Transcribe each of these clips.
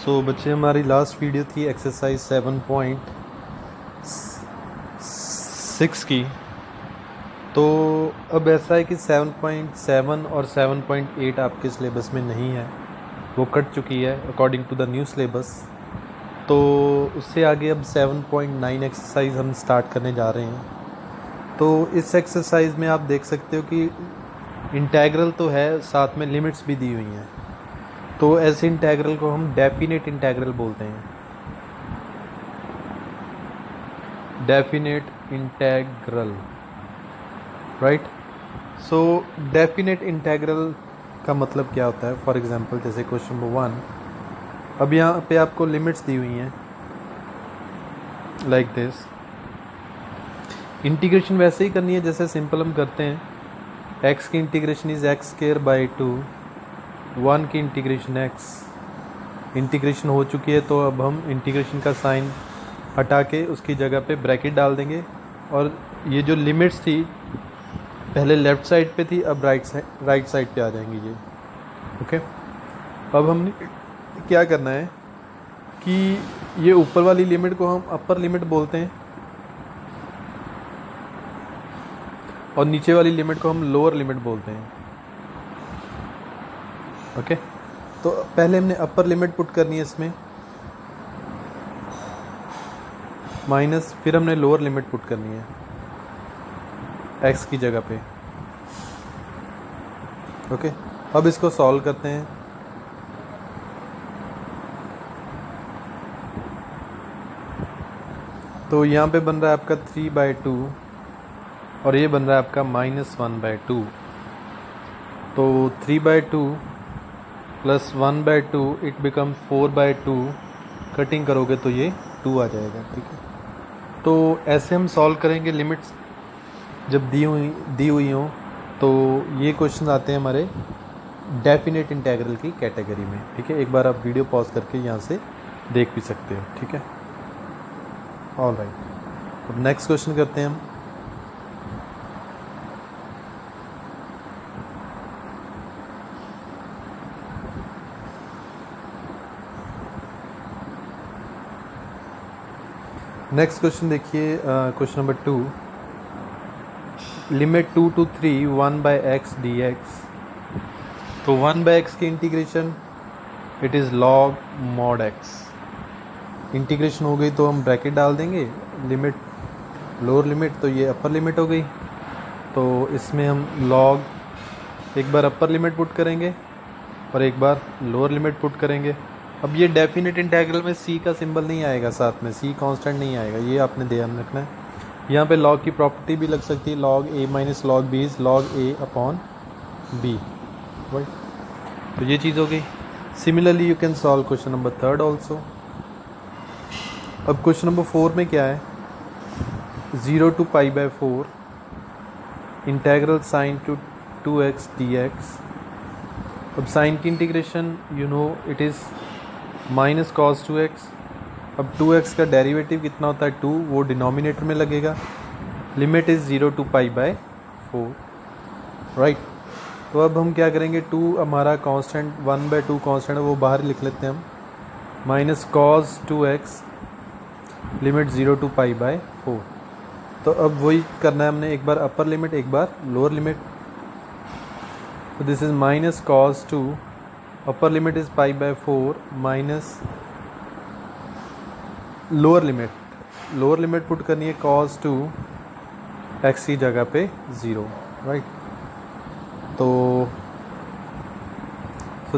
सो बच्चे, हमारी last video थी एक्सरसाइज 7.6 की। तो अब ऐसा है कि 7.7 और 7.8 आपके सिलेबस में नहीं है, वो कट चुकी है according to the new syllabus. तो उससे आगे अब 7.9 एक्सरसाइज हम स्टार्ट करने जा रहे हैं। तो इस एक्सरसाइज में आप देख सकते हो कि इंटेग्रल तो है, साथ में लिमिट्स भी दी हुई हैं। तो ऐसे इंटेग्रल को हम डेफिनेट इंटेग्रल बोलते हैं। Definite integral, right. So definite integral का मतलब क्या होता है? फॉर एग्जांपल जैसे क्वेश्चन नंबर 1, अब यहाँ पे आपको लिमिट्स दी हुई हैं लाइक दिस। इंटीग्रेशन वैसे ही करनी है जैसे सिंपल हम करते हैं। x की integration is x square by 2, 1 की इंटीग्रेशन x। इंटीग्रेशन हो चुकी है तो अब हम इंटीग्रेशन का साइन हटा के उसकी जगह पे ब्रैकेट डाल देंगे। और ये जो लिमिट्स थी पहले लेफ़्ट साइड पे थी, अब राइट साइड पे आ जाएंगी ये। ओके, अब हमने क्या करना है कि ये ऊपर वाली लिमिट को हम अपर लिमिट बोलते हैं और नीचे वाली लिमिट को हम लोअर लिमिट बोलते हैं। ओके, तो पहले हमने अपर लिमिट पुट करनी है इसमें माइनस, फिर हमने लोअर लिमिट पुट करनी है x की जगह पे। ओके, अब इसको सॉल्व करते हैं। तो यहाँ पे बन रहा है आपका 3/2 और ये बन रहा है आपका -1/2। तो 3/2 प्लस 1/2 इट बिकम 4/2। कटिंग करोगे तो ये 2 आ जाएगा। ठीक है, तो ऐसे हम सॉल्व करेंगे लिमिट्स जब दी हुई हों। तो ये क्वेश्चन आते हैं हमारे डेफिनेट इंटेग्रल की कैटेगरी में। ठीक है, एक बार आप वीडियो पॉज करके यहाँ से देख भी सकते हो। ठीक है, ऑल राइट। अब नेक्स्ट क्वेश्चन करते हैं हम। नेक्स्ट क्वेश्चन देखिए, question number 2, limit 2 to 3 1/x dx। तो 1/x की integration it is log mod x। Integration हो गई तो हम ब्रैकेट डाल देंगे, लिमिट लोअर लिमिट, तो ये अपर लिमिट हो गई। तो इसमें हम log एक बार अपर लिमिट पुट करेंगे और एक बार लोअर लिमिट पुट करेंगे। अब ये डेफिनेट इंटेग्रल में c का सिंबल नहीं आएगा, साथ में c कांस्टेंट नहीं आएगा, ये आपने ध्यान रखना है। यहाँ पे log की प्रॉपर्टी भी लग सकती है, log a minus log b is log a upon b, right. तो ये चीज़ हो गई। Similarly you can solve question number 3 also. अब क्वेश्चन नंबर 4 में क्या है? 0 to π/4 integral sine to 2x dx। अब साइन की integration you know it is minus cos 2x। अब 2x का डेरिवेटिव कितना होता है? 2, वो डिनोमिनेटर में लगेगा। Limit is 0 to π/4, right. तो अब हम क्या करेंगे, 2 हमारा कांस्टेंट, 1/2 कांस्टेंट है, वो बाहर लिख लेते हैं हम। Minus cos 2x limit 0 to π/4। तो अब वही करना है हमने, एक बार अपर लिमिट एक बार लोअर लिमिट। तो this is minus cos 2, upper limit is π/4 minus lower limit put करनी है cos 2 x की जगह पे 0, राइट। तो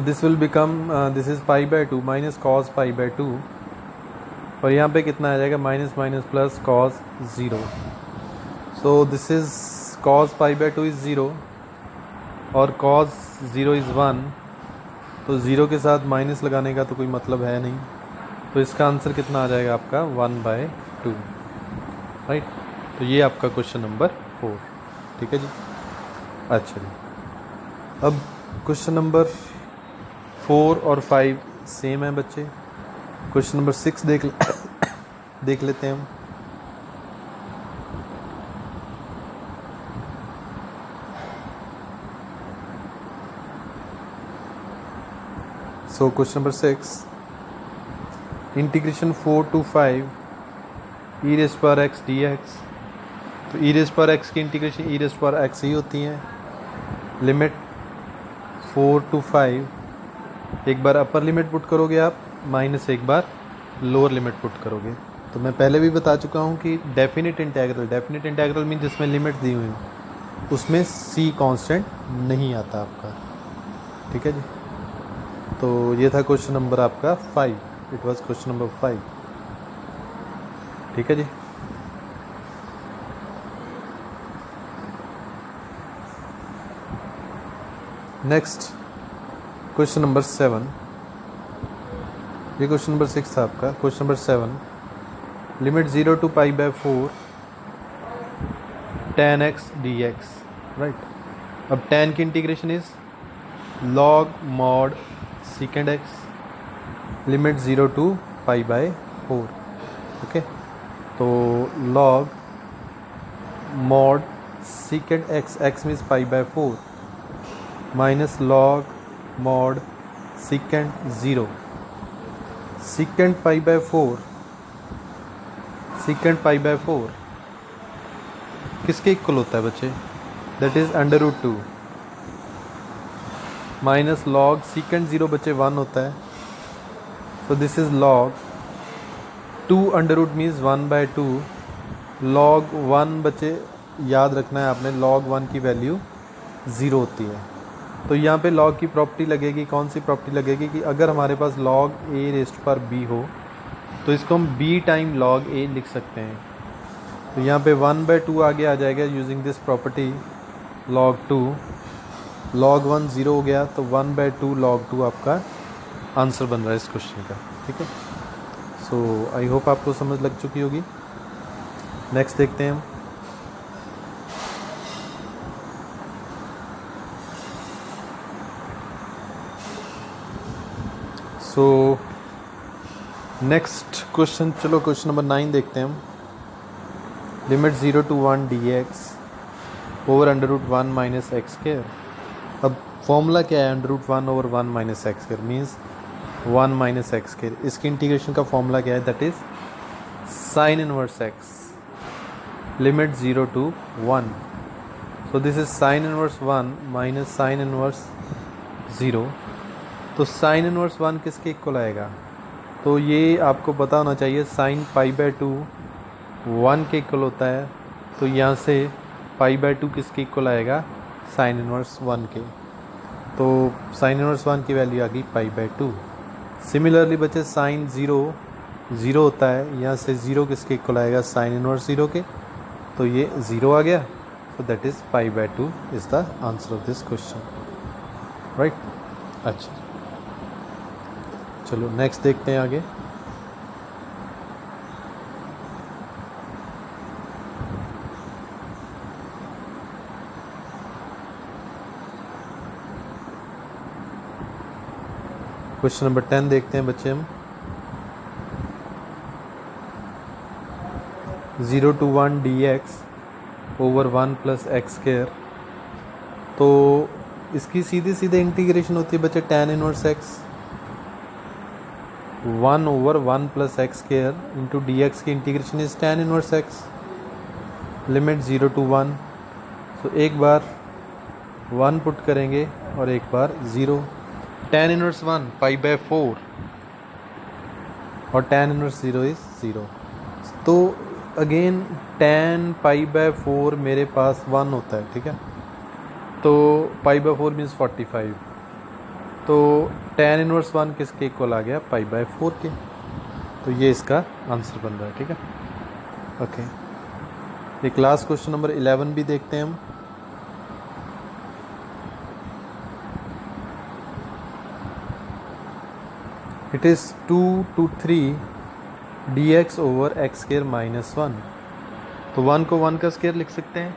this will become this is π/2 minus cos π/2 और यहाँ पे कितना आ जाएगा? Minus minus plus cos 0। So this is cos π/2 is 0 और cos 0 इज़ 1। तो 0 के साथ माइनस लगाने का तो कोई मतलब है नहीं, तो इसका आंसर कितना आ जाएगा आपका? 1/2, राइट। तो ये आपका क्वेश्चन नंबर 4। ठीक है जी, अच्छा जी। अब क्वेश्चन नंबर 4 और 5 सेम है बच्चे। क्वेश्चन नंबर 6 देख लेते हैं हम। So question number 6, integration 4 to 5 e raise पर एक्स डी एक्स। तो ई रेस पर एक्स की इंटीग्रेशन ई रेस पर एक्स ही होती है। लिमिट 4 to 5, एक बार अपर लिमिट पुट करोगे आप, माइनस एक बार लोअर लिमिट पुट करोगे। तो मैं पहले भी बता चुका हूँ कि डेफिनेट इंटेग्रल मीन जिसमें लिमिट दी हुई हो उसमें सी कांस्टेंट नहीं आता आपका, ठीक है जी। तो ये था क्वेश्चन नंबर आपका 5, इट वाज क्वेश्चन नंबर 5, ठीक है जी। नेक्स्ट क्वेश्चन नंबर 7, ये क्वेश्चन नंबर 6 था आपका। Question number 7, limit 0 to π/4 tan x dx, right. अब tan की integration is log mod secant x, limit 0 to π/4, okay. तो log mod secant x, x means π/4 minus log mod secant 0, secant π/4 किसके equal होता है बच्चे? That is √2 minus log secant 0 बच्चे 1 होता है। सो this is log 2 √ means 1/2, log 1 बच्चे याद रखना है आपने, log 1 की वैल्यू 0 होती है। तो यहाँ पे log की प्रॉपर्टी लगेगी, कौन सी प्रॉपर्टी लगेगी कि अगर हमारे पास log a⁻b हो तो इसको हम b टाइम log a लिख सकते हैं। तो यहाँ पे 1/2 आगे आ जाएगा using this property log 2, log 1 0 हो गया, तो 1/2 log 2 आपका आंसर बन रहा है इस क्वेश्चन का, ठीक है। सो आई होप आपको समझ लग चुकी होगी। नेक्स्ट देखते हैं हम। सो नेक्स्ट क्वेश्चन, चलो क्वेश्चन नंबर 9 देखते हैं हम। Limit 0 to 1 dx over √1 minus x square. अब फॉर्मूला क्या है? √1 over 1 minus x square means 1 minus x square. इसकी इंटीग्रेशन का फॉर्मूला क्या है? That is sine inverse x, limit 0 to 1। So this is sine inverse 1 minus sine inverse 0। तो sine inverse 1 किसके equal आएगा? तो ये आपको पता होना चाहिए, साइन π/2 1 के इक्वल होता है। तो यहाँ से π/2 किसके इक्वल आएगा? साइन इनवर्स 1 के। तो साइन इनवर्स 1 की वैल्यू आ गई π/2। सिमिलरली बच्चे साइन 0 होता है, यहाँ से 0 किसके इक्वल आएगा? साइन इनवर्स 0 के। तो ये 0 आ गया, so that is π/2 is the answer of this question, right. अच्छा, चलो नेक्स्ट देखते हैं आगे। क्वेश्चन नंबर 10 देखते हैं बच्चे हम। 0 to 1 dx over 1 + x square. तो इसकी सीधे इंटीग्रेशन होती है बच्चे tan inverse x, 1 over 1 + x square into dx की integration is tan inverse x, limit 0 to 1। सो एक बार 1 पुट करेंगे और एक बार 0। tan इनवर्स 1 π/4 और tan इनवर्स 0 इज 0। तो अगेन tan π/4 मेरे पास 1 होता है, ठीक है। तो π/4 मीन्स 45। तो tan इनवर्स 1 किसके इक्वल आ गया? π/4 के। तो ये इसका आंसर बन रहा है, ठीक है। ओके, एक लास्ट क्वेश्चन नंबर 11 भी देखते हैं हम। It is 2 to 3 dx over x square minus 1। तो 1 को 1 का स्क्वायर लिख सकते हैं।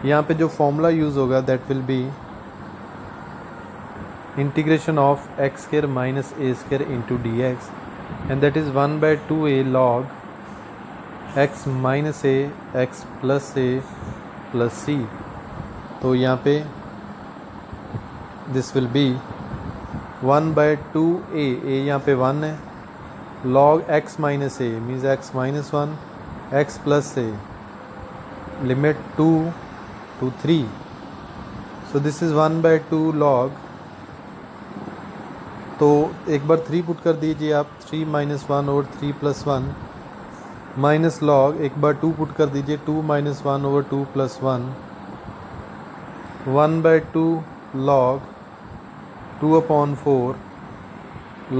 यहाँ पे जो फॉर्मूला यूज़ होगा that will be integration of x square minus a square into d x, and that is 1/2a log x minus a x plus a plus c. तो यहाँ पे दिस विल बी 1/2a, यहाँ पे 1 है, log x minus a means x minus 1, x plus a, limit 2 to 3. So this is 1/2 log. तो एक बार 3 put कर दीजिए आप, 3 minus 1 over 3 plus 1 minus log, एक बार 2 पुट कर दीजिए, 2 minus 1 over 2 plus 1, 1/2 log 2/4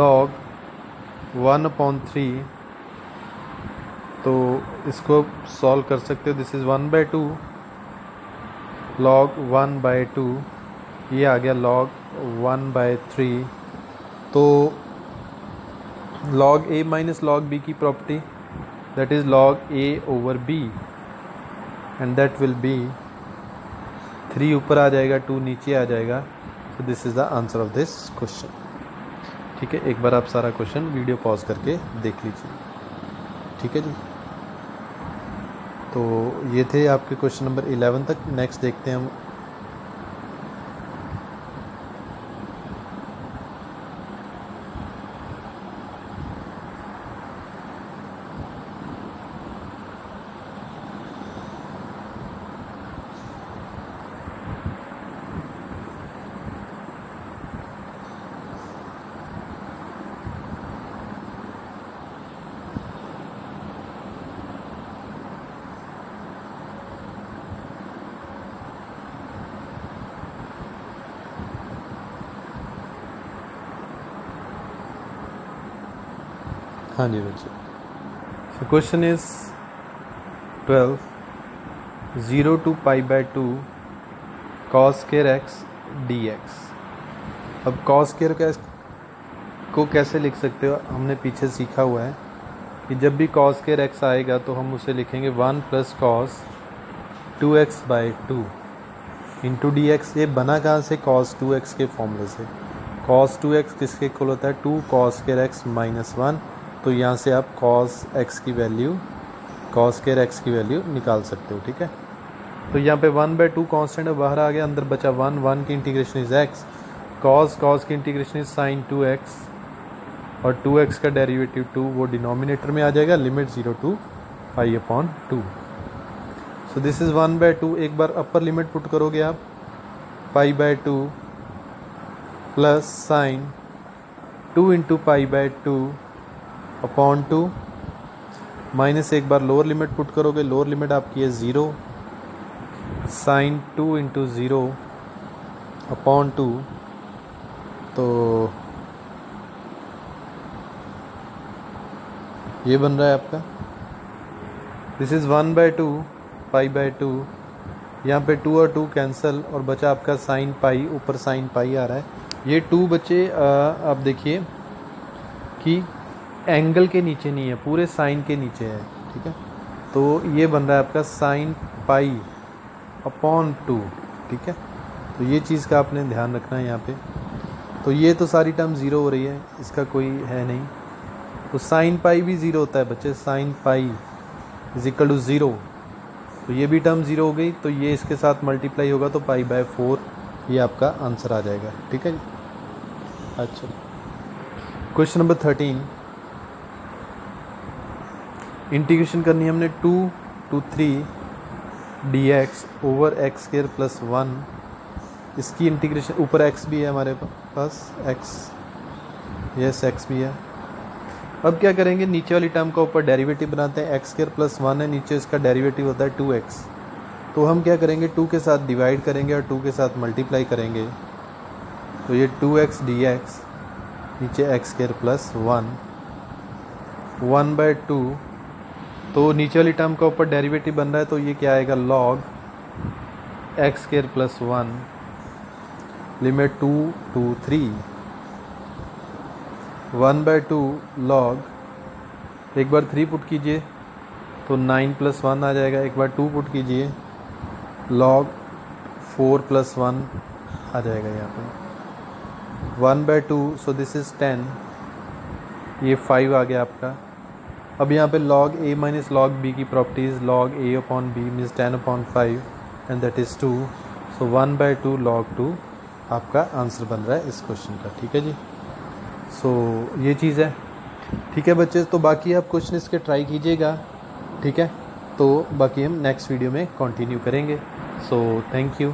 log 1/3. तो इसको सॉल्व कर सकते हो. दिस इज़ 1/2 log 1/2, ये आ गया log 1/3. तो log a minus log b की property, that is log a over b, and that will be 3 ऊपर आ जाएगा, 2 नीचे आ जाएगा. so this is the answer of this question. ठीक है, एक बार आप सारा क्वेश्चन वीडियो पॉज करके देख लीजिए. ठीक है जी. तो ये थे आपके क्वेश्चन नंबर 11 तक. नेक्स्ट देखते हैं हम. हाँ जी बच्चे. So question is 12. 0 to pi/2 cos square x dx. अब cos square को कैसे लिख सकते हो, हमने पीछे सीखा हुआ है कि जब भी cos square x आएगा तो हम उसे लिखेंगे 1 plus cos 2x/2 into dx. ये बना कहाँ से, cos 2x के फॉर्मूले से. cos 2x किसके इक्वल होता है, 2 cos square x minus 1. तो यहाँ से आप cos x की वैल्यू, cos square x की वैल्यू निकाल सकते हो. ठीक है. तो यहाँ पे 1/2 कांस्टेंट है, बाहर आ गया, अंदर बचा 1 की इंटीग्रेशन इज x, cos की इंटीग्रेशन इज sin 2x, और 2x का डेरिवेटिव 2 वो डिनोमिनेटर में आ जाएगा, limit 0 to pi/2. So this is 1/2. एक बार अपर लिमिट पुट करोगे आप, pi/2 plus sign 2 into pi/2 upon 2, minus एक बार लोअर लिमिट पुट करोगे, लोअर लिमिट आपकी है 0, साइन 2 इंटू 0 अपॉन 2. तो ये बन रहा है आपका, दिस इज़ 1/2 pi/2. यहाँ पे 2 और 2 कैंसिल, और बचा आपका साइन पाई, ऊपर साइन पाई आ रहा है. ये 2 बच्चे आप देखिए कि एंगल के नीचे नहीं है, पूरे साइन के नीचे है. ठीक है. तो ये बन रहा है आपका साइन पाई अपॉन 2. ठीक है. तो ये चीज़ का आपने ध्यान रखना है यहाँ पे. तो ये तो सारी टर्म ज़ीरो हो रही है, इसका कोई है नहीं. तो साइन पाई भी ज़ीरो होता है बच्चे, sine pi is equal to 0. तो ये भी टर्म ज़ीरो हो गई, तो ये इसके साथ मल्टीप्लाई होगा तो pi/4, ये आपका आंसर आ जाएगा. ठीक है जी. अच्छा, क्वेश्चन नंबर 13. इंटीग्रेशन करनी है हमने 2 to 3 dx over x square plus 1. इसकी इंटीग्रेशन, ऊपर x भी है हमारे पास, x, यस x भी है. अब क्या करेंगे, नीचे वाली टर्म का ऊपर डेरिवेटिव बनाते हैं. x स्क्वायर प्लस 1 है, नीचे इसका डेरिवेटिव होता है 2x. तो हम क्या करेंगे, 2 के साथ डिवाइड करेंगे और 2 के साथ मल्टीप्लाई करेंगे. तो ये 2x dx, नीचे x स्क्वायर प्लस 1, 1/2. तो नीचे वाली टर्म का ऊपर डेरिवेटिव बन रहा है, तो ये क्या आएगा, log x square plus 1, limit 2 to 3, 1/2 log, एक बार 3 पुट कीजिए तो 9 + 1 आ जाएगा. एक बार 2 पुट कीजिए, log 4 + 1 आ जाएगा यहाँ पे, 1/2. सो दिस इज़ 10, ये 5 आ गया आपका. अब यहाँ पे log a minus log b की properties, log a upon b means 10/5 and that is 2. So 1/2 log 2 आपका आंसर बन रहा है इस क्वेश्चन का. ठीक है जी. सो ये चीज़ है. ठीक है बच्चे, तो बाकी आप क्वेश्चन इसके ट्राई कीजिएगा, ठीक है। तो बाकी हम नेक्स्ट वीडियो में कंटिन्यू करेंगे। So thank you.